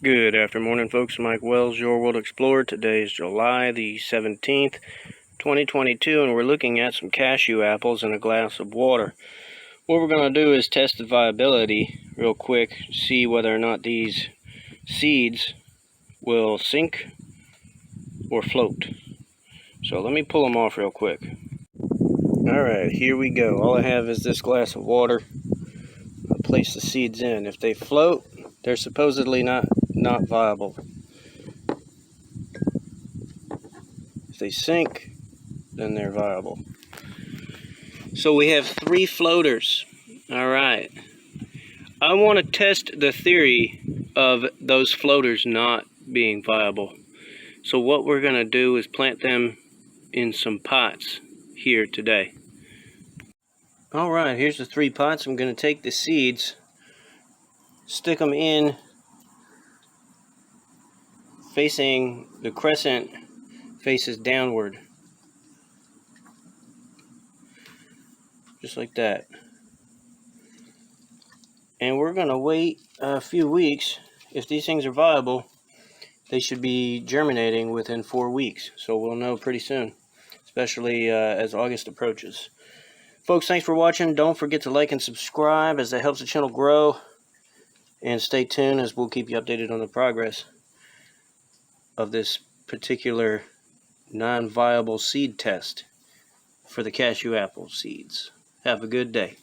Good afternoon, folks. Mike Wells, your World Explorer. Today is July the 17th, 2022, and we're looking at some cashew apples in a glass of water. What we're going to do is test the viability real quick, see whether or not these seeds will sink or float. So let me pull them off real quick. Alright, here we go. All I have is this glass of water. I'll place the seeds in. If they float, they're supposedly not viable. If they sink, then they're viable. So we have 3 floaters. Alright. I want to test the theory of those floaters not being viable. So what we're going to do is plant them in some pots here today. Alright, here's the 3 pots. I'm going to take the seeds, stick them in facing the crescent faces downward. Just like that. And we're going to wait a few weeks. If these things are viable, they should be germinating within 4 weeks. So we'll know pretty soon, especially as August approaches. Folks, thanks for watching. Don't forget to like and subscribe, as that helps the channel grow. And stay tuned, as we'll keep you updated on the progress of this particular non-viable seed test for the cashew apple seeds. Have a good day.